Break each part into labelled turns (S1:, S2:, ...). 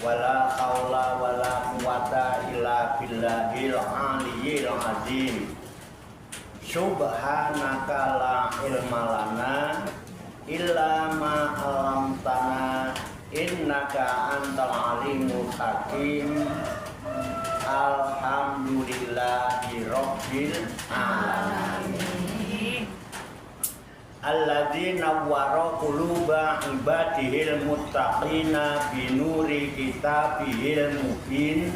S1: wala haula wala quwata illa billahil aliyyil azim. Subhanaka la ilma lana illa ma 'allamtana innaka antal alimul hakim. Alhamdulillahi rabbil alamin. Alladzi nawwara quluba ibadihil muttaqina binuri kitabihil mubin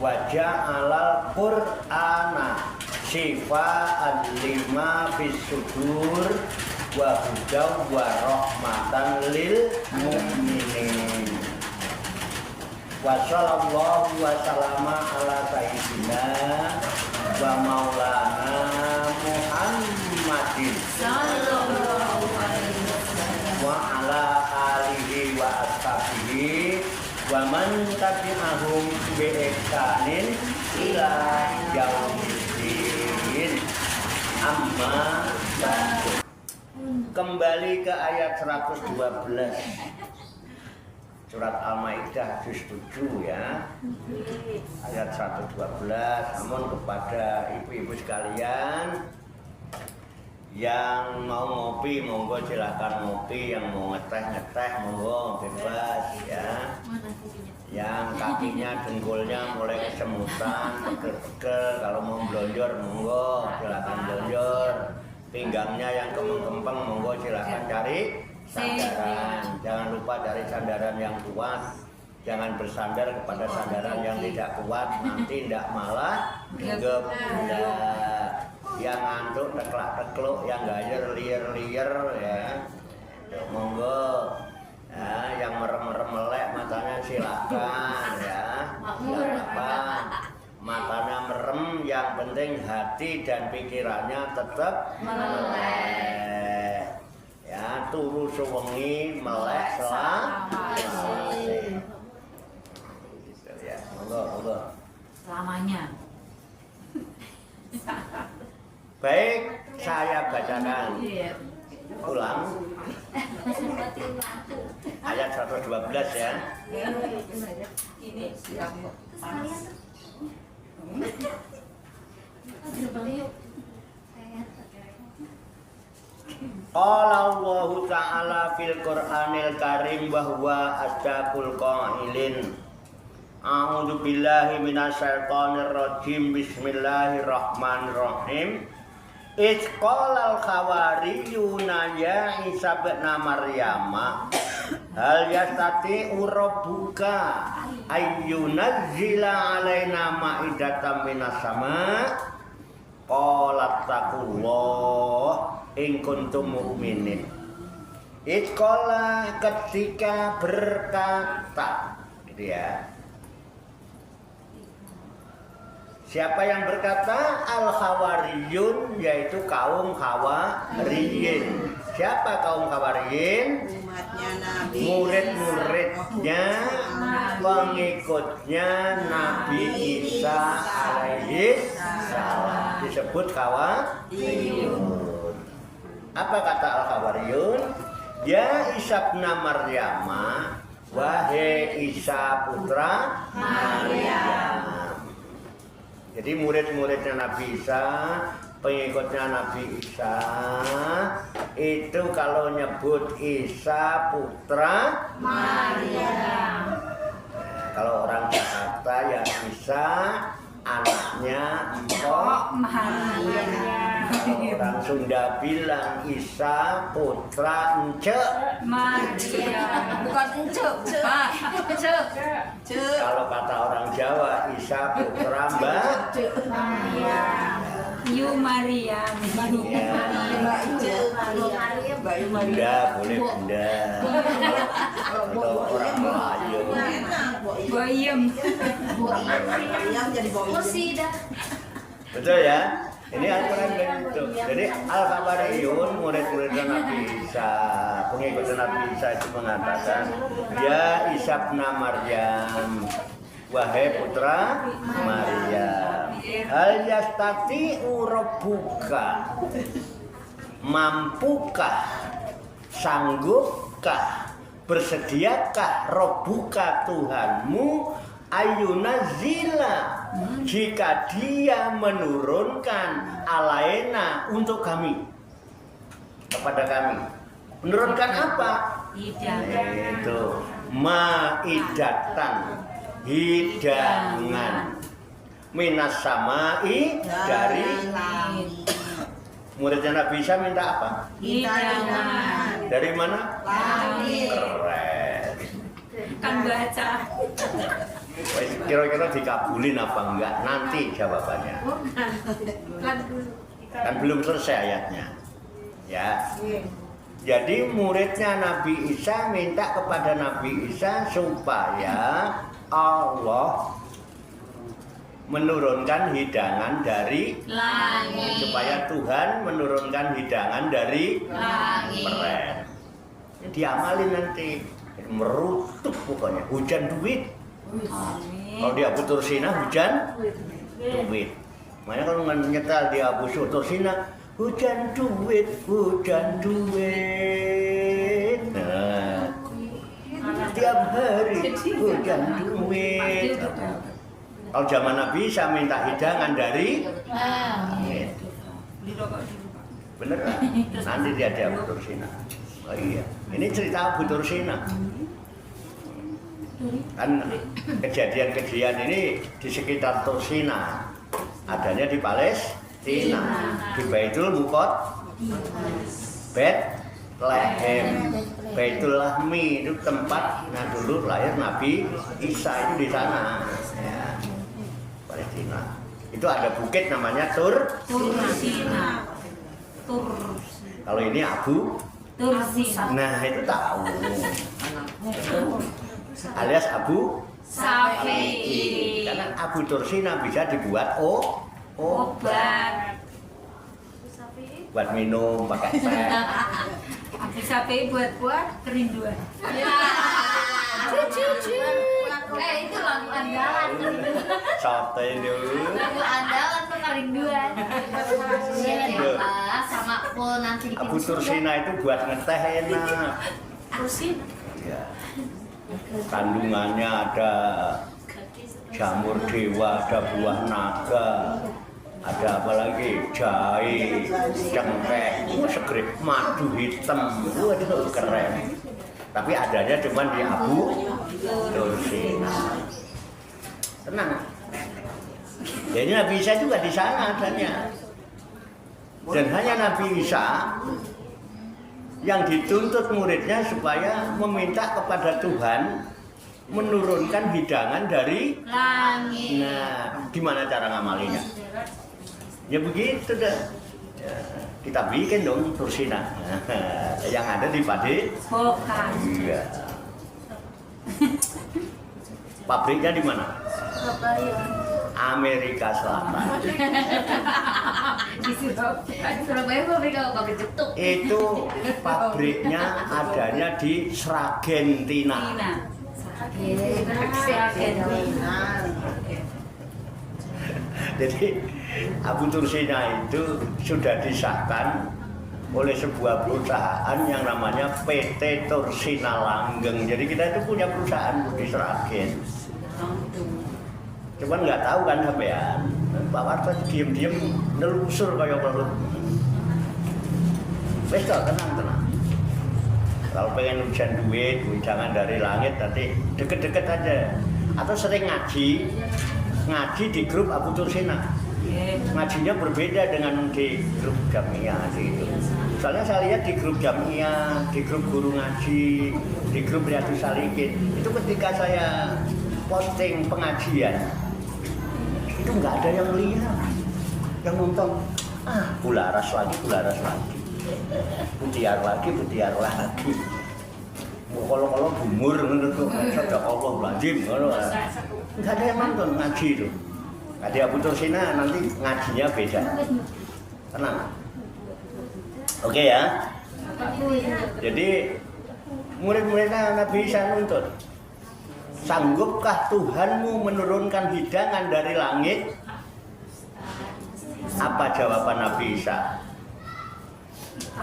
S1: wa ja'alal qur'ana shifaan lima fis sudur wa hudaw wa rahmatan lil mu'minin. Wa sallallahu wa sallama ala sayyidina wa maulana Muhammadin sallallahu alaihi wasallam wa ala alihi wa ashabihi wa man tabi'ahum bi ihsanin ila yaumil amma ba'du. Kembali ke ayat 112 surat Al-Maidah juz 7 ya. Ayat 112. Namun kepada ibu-ibu sekalian yang mau ngopi monggo silakan ngopi, yang mau ngeteh monggo bebas ya. Yang kakinya dengkulnya mulai kesemutan, pegel-pegel, kalau mau blonjor monggo silakan blonjor. Pinggangnya yang kempeng-kempeng monggo silakan cari sandaran. Jangan lupa cari sandaran yang kuat. Jangan bersandar kepada sandaran yang tidak kuat, nanti tidak malah gebrak. Yang ngantuk teklak-tekluk, yang gajer liar-liar ya. Monggo. Ya, yang merem-merem melek matanya silakan ya. Silakan. Matanya merem, yang penting hati dan pikirannya tetap melek. Ya, turu sewengi melek selawase. Ya, monggo. Selamanya. Baik, saya bacakan ulang ayat 112 ya. Ini Qala Allahu ta'ala fil Qur'anil Karim wa huwa asdaqul qailin. A'udzu billahi minasyaitonir rajim. Bismillahirrahmanirrahim. Iz qalal khawariyuna ya Isa ibn Maryama hal yastati'u rabbuka ayyunazzila 'alaina ma'idatan minas sama' qalat taqullah in kuntum mu'minin. Iz qala ketika berkata gitu ya. Siapa yang berkata? Al-Hawariyun, yaitu kaum Hawariyin. Siapa kaum Hawariyin?
S2: Umatnya Nabi,
S1: murid-muridnya, pengikutnya Nabi Isa alaihi salam. Disebut Hawariyun. Apa kata Al-Hawariyun? Ya Isa bin Maryama, wahai Isa putra Maryam. Jadi murid-muridnya Nabi Isa, pengikutnya Nabi Isa, itu kalau nyebut Isa putra Maryam. Kalau orang Jakarta ya Isa anaknya Mpok Maryam. Orang Sunda bilang Isa putra Ence
S2: Maryam. Bukan Ence, Pak. Ence.
S1: Kalau kata orang Jawa Isa putra Mbak
S2: Maryam.
S3: Yu Maryam.
S1: Ya. Bunda, boleh Bunda. Atau orang Melayu.
S3: Boyem.
S1: Betul ya? Ini Al-Quran begitu. Jadi Al-Hawariyun, murid-muridnya Nabi Isa, pengikut Nabi Isa itu mengatakan, ya Isa bin Maryam, wahai putra Maryam, hal yastati'u rabbuka, mampukah, sanggupkah bersediakah Rabbuka Tuhanmu ayunazila jika dia menurunkan alaina untuk kami, kepada kami. Menurunkan apa? Itu maidatan, hidangan, minas samai, dari muridnya Nabi Isa minta apa?
S3: Hidangan.
S1: Dari mana?
S3: Langit.
S1: Keren.
S3: Kan baca.
S1: Wes, kira-kira dikabulin apa enggak? Nanti jawabannya. Kan belum selesai ayatnya. Ya. Jadi muridnya Nabi Isa minta kepada Nabi Isa supaya Allah menurunkan hidangan dari
S3: Langit.
S1: supaya Tuhan menurunkan hidangan dari
S3: Langit.
S1: keren. Diamalin nanti, merutuk pokoknya, hujan duit.
S3: Amin.
S1: Kalau di Abu Tursina hujan duit. Makanya kalau nyetel di Abu Tursina hujan duit, hujan duit. Nah, tiap hari hujan duit. Kalau zaman Nabi Isa minta hidangan dari bener kan? Nanti dia di Abu Tursina. Oh iya, ini cerita Abu Tursina. Kan kejadian-kejadian ini di sekitar Tursina, adanya di Palestina, di Baitul Bethlehem, Baitul Lahmi itu tempat dulu lahir Nabi Isa itu di sana, ya, Palestina. Itu ada bukit namanya
S3: Tursina.
S1: Kalau ini Abu,
S3: Tursina.
S1: nah itu tahu, alias Abu
S3: Safi'i.
S1: Karena Abu Tursina bisa dibuat
S3: Obat.
S1: buat minum pakai teh.
S3: Abu Safi'i buat kerinduan.
S2: Itu lagu andalan.
S1: Sate dulu.
S2: Lagu andalan tuh kerinduan. Sama full nanti di
S1: Abu Tursina itu buat ngeteh enak.
S3: Tursina.
S1: Ya. Kandungannya ada jamur dewa, ada buah naga, ada apa lagi, jahe, cengkeh, segrip madu hitam, itu keren. Tapi adanya cuma di Abu Tursina. Tenang. Jadi Nabi Isa juga di sana adanya. Dan hanya Nabi Isa yang dituntut muridnya supaya meminta kepada Tuhan menurunkan hidangan dari
S3: Langit.
S1: Nah, gimana cara ngamalinya? Ya begitu dah. Ya, kita bikin dong Tursina yang ada di
S3: Bokan.
S1: Iya. Pabriknya di mana? Amerika Selatan.
S3: Di
S2: Surabaya pabrik getuk.
S1: Itu pabriknya adanya di Sragentina. Jadi Abu Tursina itu sudah disahkan oleh sebuah perusahaan yang namanya PT Tursina Langgeng. Jadi kita itu punya perusahaan di Sragen. Cuman nggak tahu kan sampean. Pak Warta diem-diem nelusur kayak pelut. Wes tenang. Kalau pengen hujan duit, jangan dari langit, nanti deket-deket aja. Atau sering ngaji di grup Abu Tursina. Ngajinya berbeda dengan di grup Jamiah itu. Soalnya saya lihat di grup Jamiah, di grup guru ngaji, di grup Riyadhus Shalihin, itu ketika saya posting pengajian, itu nggak ada yang lihat, yang nonton. Bularas lagi, putiar lagi. Kalau bumur menurut sadaq Allah lazim, nggak ada yang nonton ngaji itu. Di Abu Tursina nanti ngajinya beda. Tenang. Oke ya. Jadi murid-muridnya Nabi Isa nuntut, sanggupkah Tuhanmu menurunkan hidangan dari langit? Apa jawaban Nabi Isa?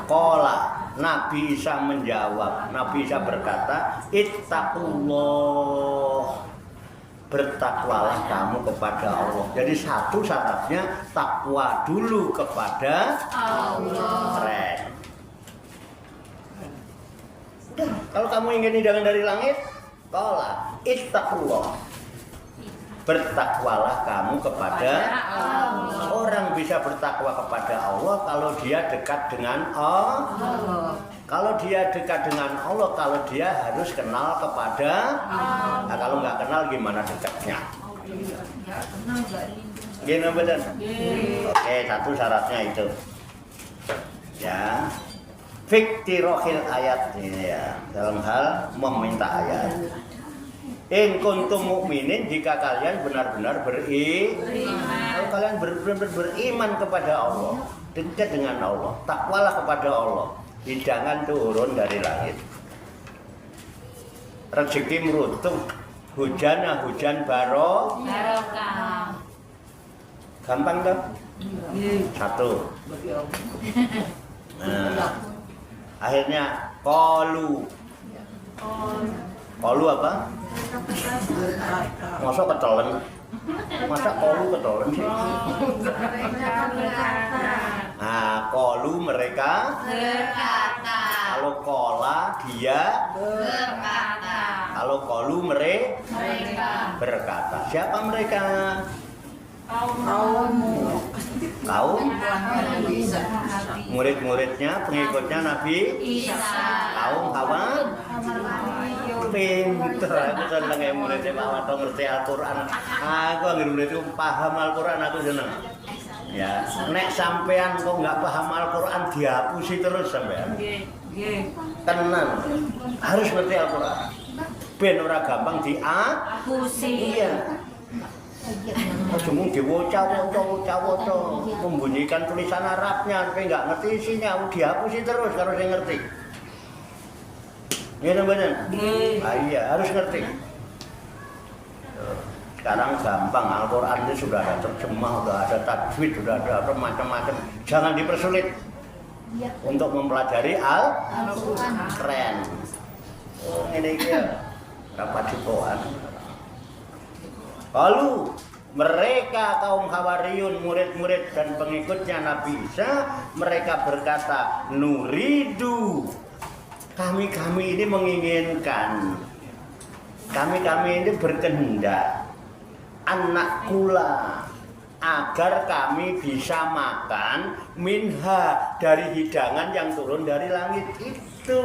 S1: Qala Nabi Isa menjawab, Nabi Isa berkata, ittaqullah, bertakwalah kamu kepada Allah. Jadi satu syaratnya takwa dulu kepada Allah. Keren. Udah, kalau kamu ingin hidangan dari langit, qala ittaqullah, bertakwalah kamu kepada Allah. Orang bisa bertakwa kepada Allah kalau dia dekat dengan Allah. Kalau dia dekat dengan Allah, kalau dia harus kenal kepada Allah. Nah, kalau nggak kenal gimana dekatnya? Gini benar. Oke, satu syaratnya itu. Ya. Fiktirohil ayat ini ya, dalam hal meminta ayat. In kuntum mukminin, jika kalian benar-benar beriman. Kalau kalian benar-benar beriman kepada Allah, dekat dengan Allah, takwalah kepada Allah. Hidangan turun dari langit, rezeki merutuk, hujannya hujan barokah. Gampang kan? Satu. Nah, akhirnya kolu apa? Masa ketelan? Masa kolu ketelan sih? Nah, kolu mereka berkata. Kalau kola dia berkata. Kalau kolu mereka berkata. Siapa mereka? Kaum murid-muridnya, pengikutnya Nabi Isa. Kaum Hawa. Pinter, aku seneng ya muridnya Pak Wato ngerti Al-Quran. Aku anggar muridku paham Al-Quran, aku seneng. Ya, nek sampean kok nggak paham Al-Quran dihapusi terus sampean. Tenan, harus ngerti Al-Quran. Ben ora gampang dihapusi. Iya. Cuma diwocah-wocah membunyikan tulisan Arabnya, tapi nggak ngerti isinya, dihapusi terus kalau saya ngerti. Iya benar. Iya, harus ngerti. Sekarang gampang, Al-Quran itu sudah ada terjemah, sudah ada tajwid, sudah ada macam-macam. Jangan dipersulit untuk mempelajari Al-Quran. Keren. Oh, ini dia rapat jutaan. Lalu mereka kaum Hawariyun, murid-murid dan pengikutnya Nabi Isa, mereka berkata, nuridu, kami ini menginginkan, kami ini berkehendak, anak kula, agar kami bisa makan minha, dari hidangan yang turun dari langit itu.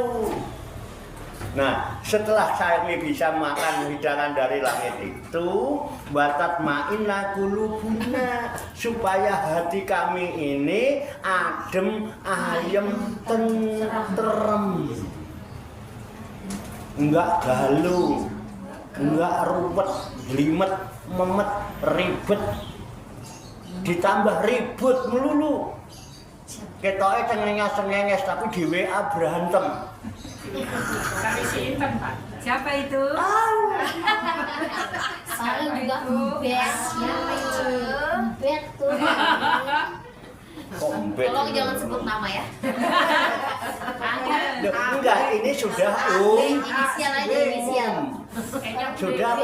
S1: Nah, setelah kami bisa makan hidangan dari langit itu, batat ma'inna qulubuna, supaya hati kami ini adem, ayem, tentrem, enggak galau, enggak ruwet, limet, memet, ribet, ditambah ribut melulu. Ketoke cengenges tapi di WA berantem.
S3: Kami si Intan, Pak. Siapa itu?
S2: Soalnya juga best. Bet tuh. Tolong jangan sebut nama ya.
S1: Enggak, ini sudah
S2: Inisial aja, inisial.
S1: Sudah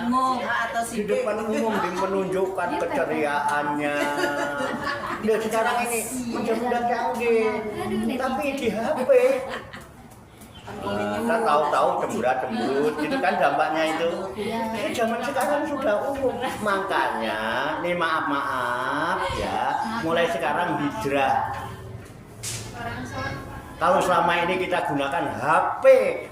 S3: Umum atau
S1: di depan umum menunjukkan keceriaannya. Nah, sekarang ini sudah canggih, tapi di HP kita tahu-tahu cemberut, itu kan dampaknya itu. Ini zaman sekarang sudah umum, makanya nih maaf ya, mulai sekarang hijrah. Kalau selama ini kita gunakan HP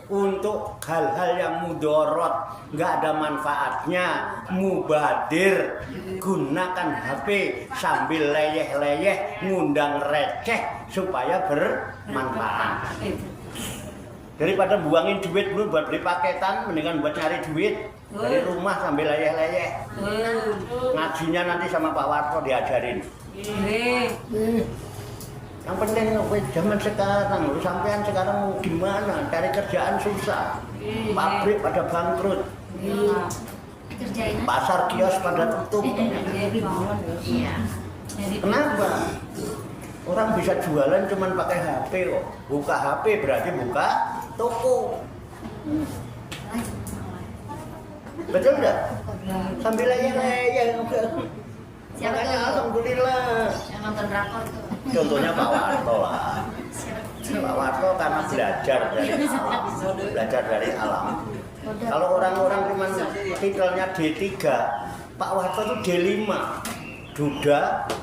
S1: untuk hal-hal yang mudorot, nggak ada manfaatnya, mubadir, gunakan HP sambil leyeh-leyeh, ngundang receh supaya bermanfaat. Daripada buangin duit dulu buat beli paketan, mendingan buat cari duit dari rumah sambil leyeh-leyeh. Ngajinya nanti sama Pak Warto diajarin. Yang penting zaman sekarang, sampean sekarang mau gimana? Cari kerjaan susah, pabrik pada bangkrut, pasar kios pada tutup. Kenapa? Orang bisa jualan cuman pakai HP kok. Buka HP berarti buka toko. Betul nggak? Sambil leyeh-leyeh.
S2: Siapa
S1: Makanya
S2: tuh?
S1: alhamdulillah.
S2: Yang nonton drakor tuh.
S1: Contohnya Pak Warto lah. Pak Warto karena belajar dari alam. Kalau orang-orang cuma titelnya D3, Pak Warto itu D5.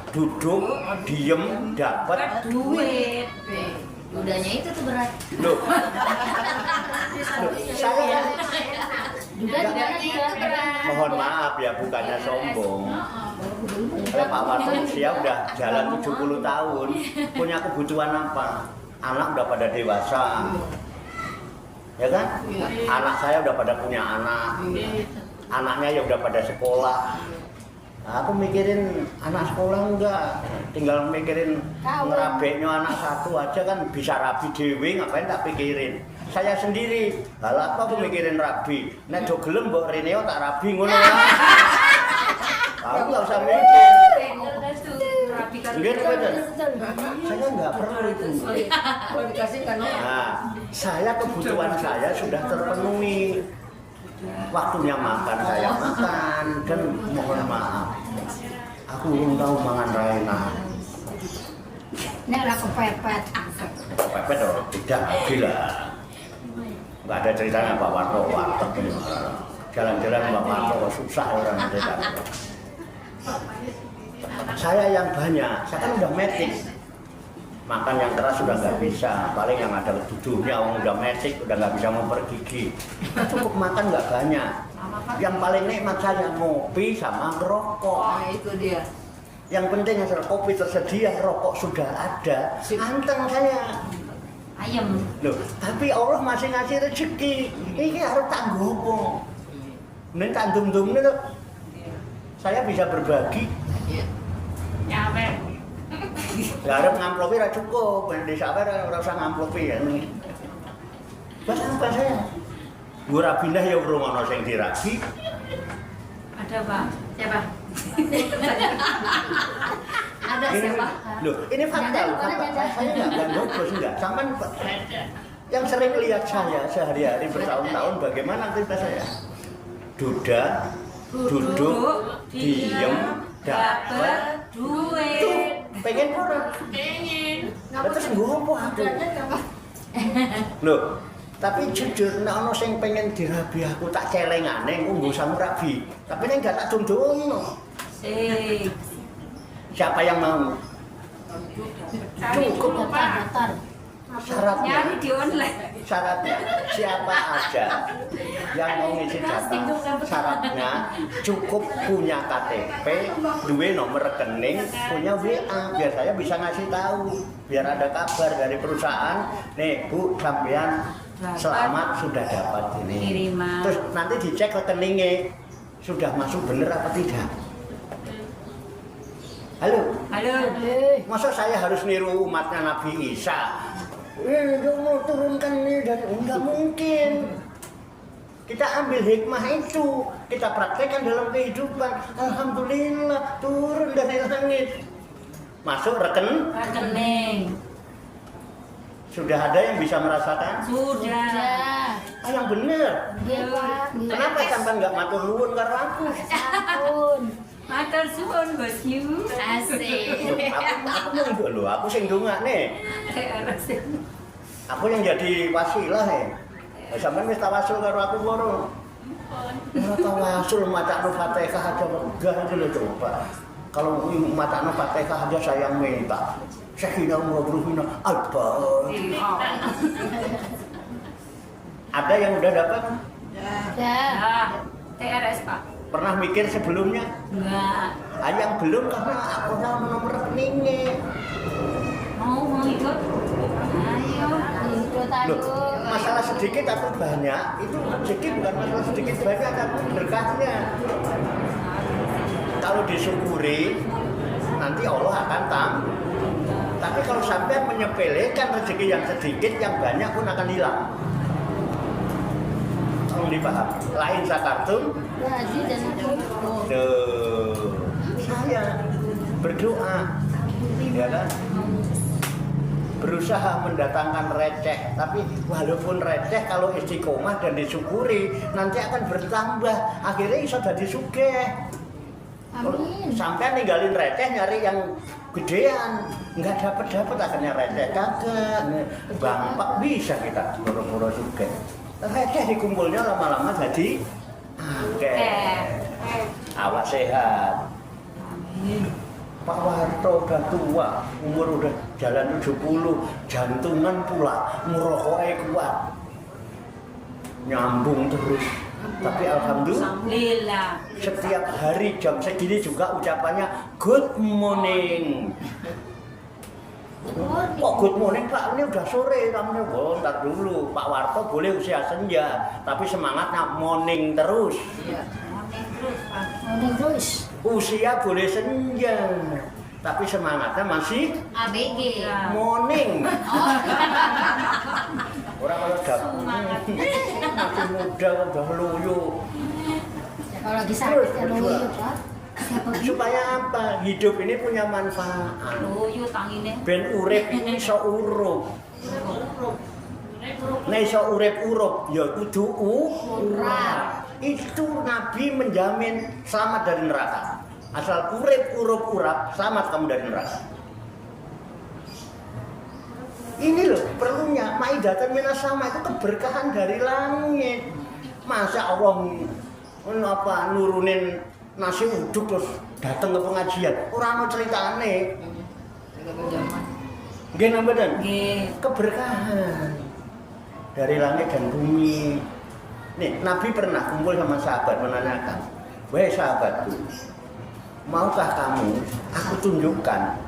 S1: Duduk, diem, dapat
S3: Duit.
S2: Dudanya itu tuh berat.
S1: Loh, saya
S2: Dudanya itu berat.
S1: mohon maaf ya, bukannya sombong. Kalau Pak Warto usia udah jalan 70 tahun, punya kebutuhan apa? Anak udah pada dewasa, ya kan? Anak saya udah pada punya anak, anaknya ya udah pada sekolah. Nah, aku mikirin anak sekolah enggak, tinggal mikirin ngerabeknya anak satu aja kan bisa rabi dewe, ngapain tak pikirin. Saya sendiri, hal apa aku mikirin rabi? Nek do gelem mbok Reneo tak rabi ngono ya. Aku nggak usah mikir. Enggak, betul. Saya nggak perlu itu. Nah, saya kebutuhan saya sudah terpenuhi. Waktunya makan saya makan dan mohon maaf. Aku belum tahu mangan Raina.
S2: Nek lah kepepet.
S1: Pepet oh, tidak gila. Nggak ada ceritanya Pak Warto warteg ini. Jalan-jalan Pak Warto susah orang cerita. Saya yang banyak, saya kan udah metik. Makan yang keras sudah nggak bisa, paling yang ada duduknya orang udah metik, udah nggak bisa mempergigi. Cukup makan nggak banyak. Yang paling nikmat saya ngopi sama ngerokok.
S4: Nah, itu dia.
S1: Yang penting asal kopi tersedia, rokok sudah ada. Anteng saya.
S2: Ayam.
S1: Loh, tapi Allah masih ngasih rezeki. Ini harus tanggung. Ini tanggung tuh. Saya bisa berbagi.
S3: Nyampe.
S1: Gak ada ngamplopi ra cukup, di sabar ora usah ngamplopi ya. Bahasa apa saya? Gue rapindah ya urung ana sing dirabi.
S3: Ada Pak.
S2: Siapa? Ada siapa?
S1: Loh, ini fakta loh, fakta. Saya enggak bos enggak. Sampean yang sering lihat saya sehari-hari bertahun-tahun bagaimana aktivitas saya? Duduk, diem, dapat
S3: duit.
S1: tuh, pengen orang.
S3: Pengen.
S1: Terus ngopo aku? Loh, tapi jujur nek ana sing pengen dirabi aku tak celengane nggo samu rabi. Tapi nek gak tak dongno. Siapa yang mau?
S2: Cukup daftar.
S1: Syaratnya,
S3: Nyari di online.
S1: syaratnya siapa aja yang mau ngisi data, syaratnya cukup punya KTP, duwe nomor rekening, punya WA, biar saya bisa ngasih tahu, biar ada kabar dari perusahaan, nih Bu sampean selamat sudah dapat ini.
S3: Kiriman.
S1: Terus nanti dicek rekeningnya sudah masuk bener apa tidak. Halo,
S3: Halo.
S1: masa saya harus niru umatnya Nabi Isa? Mau turunkan ini dan enggak mungkin. Kita ambil hikmah itu, kita praktekkan dalam kehidupan. Alhamdulillah turun dari langit, masuk
S3: Rekening.
S1: Sudah ada yang bisa merasakan?
S3: Sudah.
S1: Ah, yang benar.
S2: Dia Pak.
S1: Kenapa sampai nggak matur nuwun karo aku?
S2: Ampun.
S3: Matur suwun bosku.
S2: Asik.
S1: Aku loh, aku sing ndongakne. Aku yang jadi wasilah ya. Sampeyan wis tawasul karo aku loro. Ora tawasul macakno Fatihah aja megah itu loh coba. Kalau macakno Fatihah aja saya minta. Sayyidina Muhammadina Alba. Ada yang udah dapat?
S2: Ya.
S3: Nah, TRS Pak.
S1: Pernah mikir sebelumnya?
S3: Enggak.
S1: Ah, yang belum karena aku tahu nomor rekeningnya.
S3: Mau ikut? Ayo.
S2: Ikut
S1: Loh,
S2: ayo.
S1: masalah sedikit atau banyak itu rezeki bukan masalah sedikit banyak tapi berkahnya. Kalau disyukuri nanti Allah akan tapi kalau sampai menyepelekan rezeki yang sedikit yang banyak pun akan hilang. Tolong dipaham. Lain sakartum.
S2: Haji dan aku.
S1: Tuh, saya berdoa ya kan? Berusaha mendatangkan receh, tapi walaupun receh kalau istiqomah dan disyukuri nanti akan bertambah, akhirnya iso dadi sugih.
S2: Amin.
S1: Sampai ninggalin receh nyari yang gedean, nggak dapat akhirnya receh kagak. Bampak bisa kita boro-boro sugih. Receh dikumpulnya lama-lama jadi akeh. Awak sehat. Pak Warto udah tua, umur udah jalan 70, jantungan pula, ngerokoknya kuat. Nyambung terus. Tapi alhamdulillah setiap hari jam segini juga ucapannya good morning. Kok good morning Pak, ini udah sore namanya. Oh, ntar dulu Pak Warto boleh usia senja, tapi semangatnya morning terus.
S2: Morning terus.
S1: Usia boleh senja, tapi semangatnya masih
S2: ABG.
S1: morning. Orang kalau masih muda udah loyo.
S2: Ya, kalau lagi sakit ya loyo Pak.
S1: Supaya apa? Hidup ini punya manfaat.
S3: Loyo tangine.
S1: Ben urip iki iso urup. Nek iso urip-urup ya kudu urap. Itu Nabi menjamin selamat dari neraka. Asal urip urap selamat kamu dari neraka. Ini loh perlunya maidatan minas sama, itu keberkahan dari langit. Masa Allah nurunin nasi uduk terus datang ke pengajian. Orang mau ceritane. Nggih napa mboten?
S3: Nggih.
S1: Keberkahan dari langit dan bumi. Nih, Nabi pernah kumpul sama sahabat menanyakan, "Wahai sahabatku, maukah kamu aku tunjukkan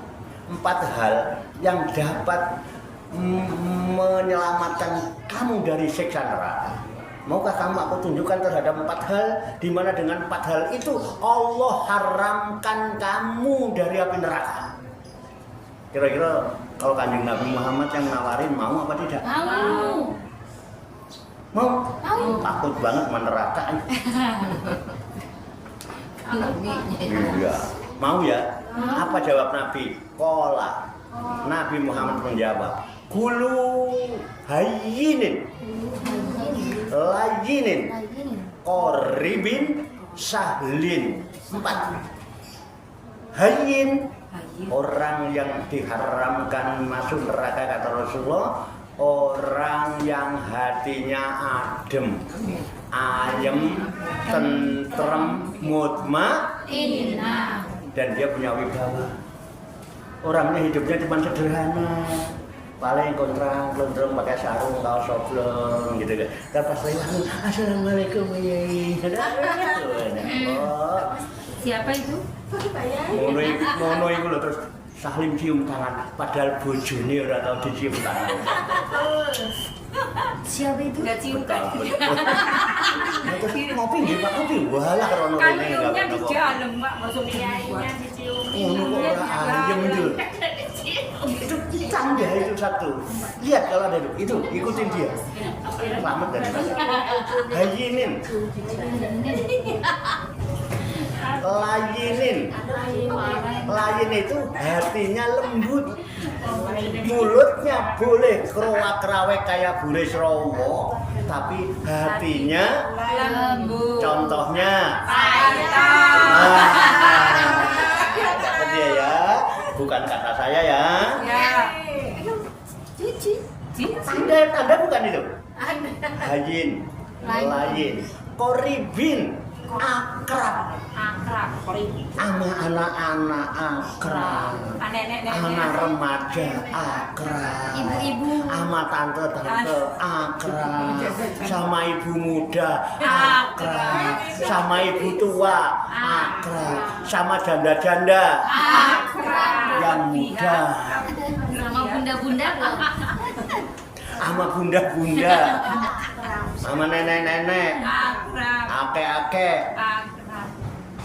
S1: 4 hal yang dapat menyelamatkan kamu dari siksa neraka? Maukah kamu aku tunjukkan terhadap 4 hal di mana dengan 4 hal itu Allah haramkan kamu dari api neraka?" Kira-kira kalau Kanjeng Nabi Muhammad yang nawarin mau apa tidak?
S2: Mau.
S1: Mau? Takut banget sama neraka. Iya. Mau ya? Apa jawab Nabi? Qala. Nabi Muhammad menjawab, "Kulu hayyinin, layinin, qoribin, sahlin." 4. Hayyin, orang yang diharamkan masuk neraka kata Rasulullah, orang yang hatinya adem, ayem, tentrem, mutmainnah, dan dia punya wibawa. Orangnya hidupnya cuma sederhana, paling gondrong pakai sarung, kaos oblong gitu kan. Dan pas lewat, assalamualaikum yai. Oh,
S3: Siapa itu?
S1: mono iku lho terus Sahlim cium tangan, padahal bojone ora tau dicium tangan.
S2: Siapa itu?
S3: Enggak cium kan?
S1: Terus ngopi nggih Pak, ngopi. Walah rono rene enggak
S3: Kandungnya di
S1: apa-apa.
S3: dalam, Mbak, masuk kiainya dicium.
S1: Ngono kok ora ayem itu. Itu tanda itu satu. Lihat kalau ada itu, ikutin dia. Selamat dari neraka. Hayinin. Layinin. Layin itu hatinya lembut. Mulutnya boleh kerawek kayak buris rowo, tapi hatinya
S3: Lembut.
S1: contohnya
S3: Sayang.
S1: kata dia ya, bukan kata saya ya.
S3: Ya.
S2: Cici.
S1: Tanda bukan itu. Hayin, layin, koribin, akrab.
S3: Akrab.
S1: Sama anak-anak akrab, anak remaja akrab,
S2: Ibu-ibu.
S1: sama tante-tante akrab, sama ibu muda akrab, sama ibu tua akrab, sama janda-janda yang muda,
S2: Sama bunda-bunda loh.
S1: sama bunda-bunda, sama nenek-nenek,
S3: Akrab.
S1: ake-ake.
S3: Akrab.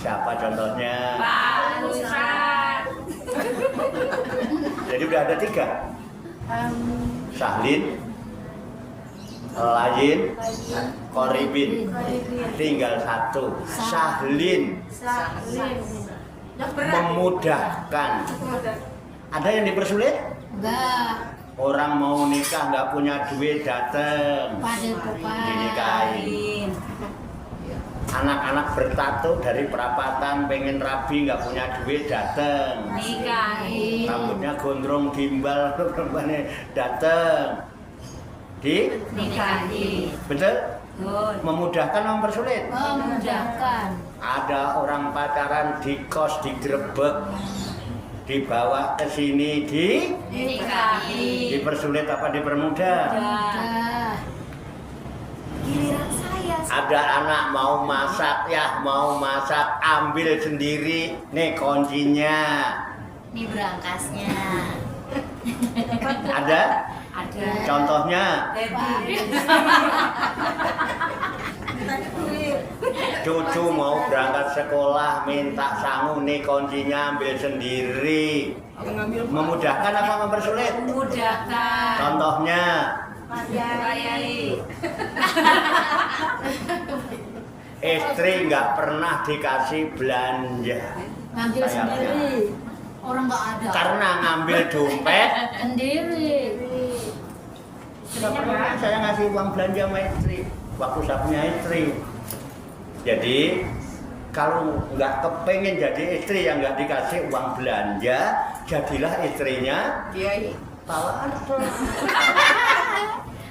S1: Siapa contohnya?
S3: Pak Ustaz.
S1: Jadi udah ada 3. Sahlin, layin, koribin. Tinggal 1. Sahlin, memudahkan. Ada yang dipersulit?
S2: Enggak.
S1: Orang mau nikah nggak punya duit dateng
S2: Pada bapak.
S1: dinikahin. Anak-anak bertato dari perapatan pengen rabi nggak punya duit dateng.
S3: Nikahin.
S1: Rambutnya gondrong gimbal dateng.
S3: Nikahin.
S1: Betul?
S3: Betul.
S1: Memudahkan mempersulit.
S2: Memudahkan.
S1: Ada orang pacaran di kos digerebek, dibawa ke sini
S3: Nikahin.
S1: dipersulit apa dipermudah?
S2: Mudah.
S3: Giliran saya.
S1: Ada anak mau masak mau masak ambil sendiri nih kuncinya.
S2: Ini berangkasnya.
S1: Ada
S3: Ada.
S1: contohnya? Cucu mau berangkat sekolah minta sangu nih kuncinya ambil sendiri. Memudahkan apa mempersulit?
S3: Mudahkan.
S1: Contohnya
S3: Bayari.
S1: istri nggak pernah dikasih belanja
S2: Ngambil
S1: Sayangnya.
S2: sendiri. Orang nggak ada.
S1: karena ngambil dompet.
S2: Sendiri.
S1: Nggak pernah saya ngasih uang belanja sama istri waktu saya punya istri. Jadi kalau nggak kepengen jadi istri yang nggak dikasih uang belanja, jadilah istrinya Pak Arto.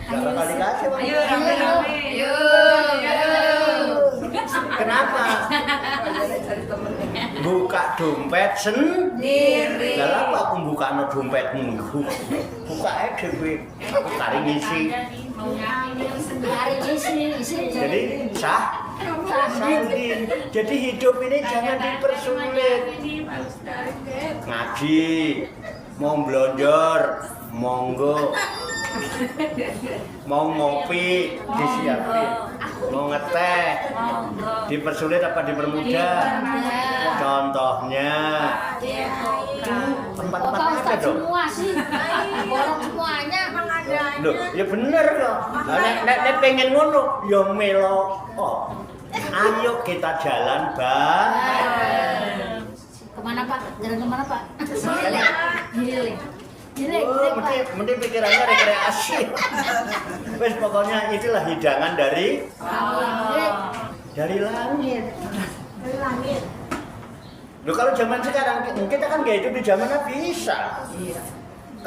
S1: Nggak bakal dikasih uang
S3: Ayo
S1: belanja.
S3: rame-rame.
S1: Kenapa? Buka dompet
S3: Sendiri.
S1: Lah apa aku buka no dompetmu? Buka aja dhewe. Aku kari ngisi.
S2: Hari isi.
S1: Jadi sah. Sahidin. Jadi hidup ini jangan dipersulit. Ngaji, mau blonjor, monggo. Mau ngopi, disiapin. Mau ngeteh, dipersulit apa dipermudah? Contohnya, tempat-tempat
S2: Bapak
S1: ada
S2: Ustaz
S1: dong.
S2: semua sih. Borong semuanya.
S1: Loh, ya bener kok. Nek pengen ngono, ya melo. Oh. Ayo kita jalan, Bang.
S2: Kemana Pak? Jalan kemana Pak? Giling. Giling.
S1: Oh, mesti pikirannya rekreasi. Wes pokoknya itulah hidangan dari langit. Loh kalau zaman sekarang kita kan gak hidup di zaman Nabi Isa.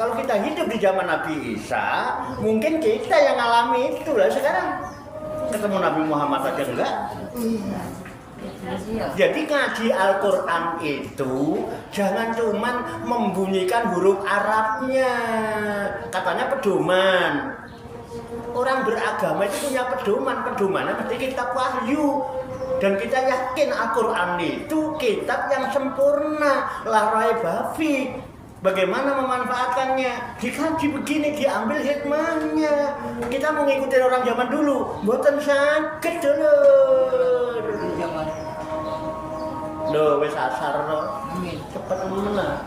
S1: Kalau kita hidup di zaman Nabi Isa, mungkin kita yang alami itu lah. Sekarang ketemu Nabi Muhammad aja enggak. Jadi ngaji Al-Quran itu jangan cuman membunyikan huruf Arabnya. Katanya pedoman. Orang beragama itu punya pedoman. Pedomannya mesti kitab wahyu. Dan kita yakin Al-Quran itu kitab yang sempurna. Larai babi. Bagaimana memanfaatkannya? Dikaji begini, diambil hikmahnya. Kita mau ngikutin orang zaman dulu, mboten sakit dulu. Loh, wis asar loh. Cepet menang.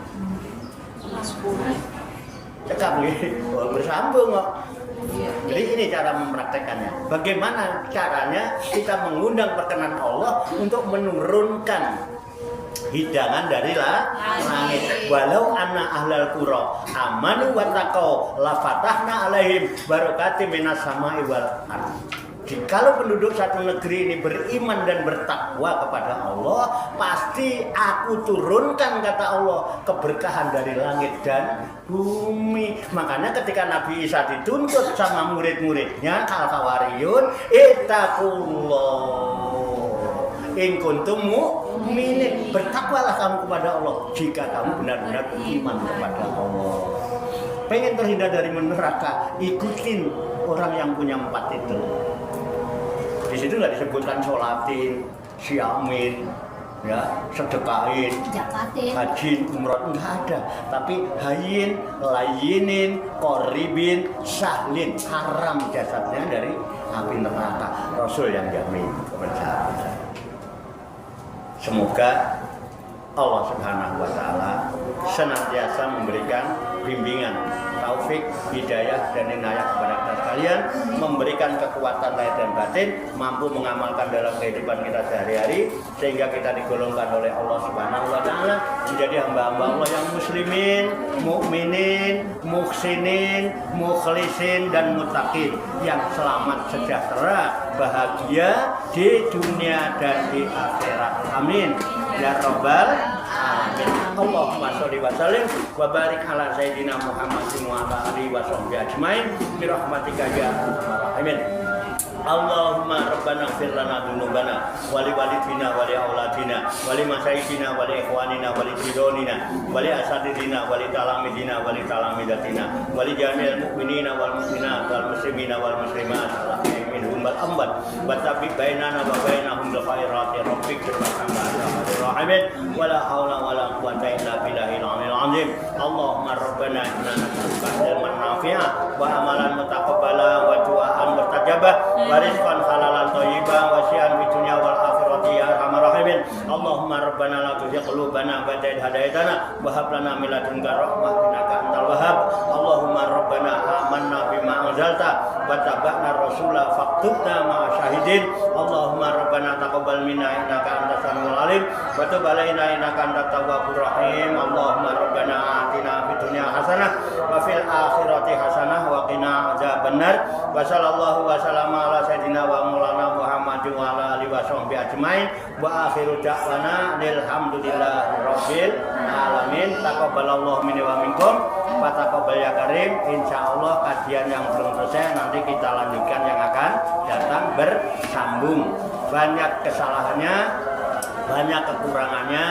S1: Cekap nih, bersambung kok. Jadi ini cara mempraktekannya. Bagaimana caranya kita mengundang perkenan Allah untuk menurunkan hidangan dari langit. Walau anna ahlal qura amanu wa taqau la fatahna alaihim barakatim minas sama'i wal ardh. Jikalau penduduk satu negeri ini beriman dan bertakwa kepada Allah, pasti aku turunkan, kata Allah, keberkahan dari langit dan bumi. Makanya ketika Nabi Isa dituntut sama murid-muridnya Al-Hawariyun, ittaqullah in kuntum mu'minin, bertakwalah kamu kepada Allah jika kamu benar-benar beriman kepada Allah. Pengen terhindar dari neraka, ikutin orang yang punya 4 itu. Di situ nggak disebutkan sholatin, syamin, ya, sedekahin, hajin, umroh, nggak ada. Tapi hayin, layinin, koribin, sahlin, haram jasadnya dari api neraka. Rasul yang jamin kebenaran. Semoga Allah Subhanahu wa Ta'ala senantiasa memberikan bimbingan, taufik, hidayah dan inayah kepada kita sekalian, memberikan kekuatan lahir dan batin, mampu mengamalkan dalam kehidupan kita sehari-hari sehingga kita digolongkan oleh Allah Subhanahu wa taala menjadi hamba-hamba Allah yang muslimin, mukminin, muhsinin, mukhlisin dan muttaqin yang selamat, sejahtera, bahagia di dunia dan di akhirat. Amin ya rabbal alamin. Allahumma sholli wa sallim wa barik ala sayyidina Muhammadin wa ala alihi wa sahbihi ajmain bi rahmatika ya arhamar rahimin. Allahumma rabbana ighfir lana dzunubana wa li walidina wa li auladina wa li masyayikina wa li ikhwanina wa li jironina wa li asatidina wa li talamidina wa li talamidatina wa li jami'il mu'minina wal mu'minat wal muslimina wal muslimat minhum wal amwat wa tabi bainana wa bainahum bil khairati rabbik rahimin wa la haula wa la quwwata illa billahil aliyyil azim. Allahumma rabbana inna nas'aluka ilman nafi'a wa amalan mutaqabbala wa du'aan mustajabah wa rizqan halalan thayyiban wa syi'an fid dunya wal akhirati ya arhamar rahimin. Allahumma rabbana la tuzigh qulubana ba'da idh hadaytana wa hab lana min ladunka rahmah innaka antal wahhab. Allahumma rabbana amanna bima anzalta wa tabi'na rasula faktubna ma'a syahidin. Allahumma rabbana taqabbal minna innaka antas samiul alim wa tub alaina innaka antat tawwabur rahim. Allahumma rabbana atina fid dunya hasanah wa fil akhirati hasanah wa qina adzabannar. Wa sallallahu wa sallama ala sayyidina wa maulana Muhammadin wa ala alihi wa sahbihi ajmain wa akhiru da'wana alhamdulillahi rabbil alamin. Taqabbalallahu minni wa minkum wa taqabbal ya karim. Insyaallah kajian yang belum selesai nanti kita lanjutkan yang akan datang bersambung. Banyak kesalahannya, banyak kekurangannya,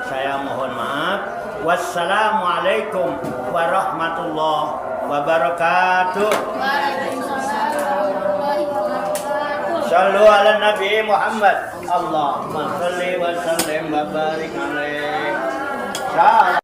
S1: saya mohon maaf. Wassalamualaikum warahmatullahi wabarakatuh. Sallu ala Nabi Muhammad. Allahumma shalli wa sallim wa barik alaihi.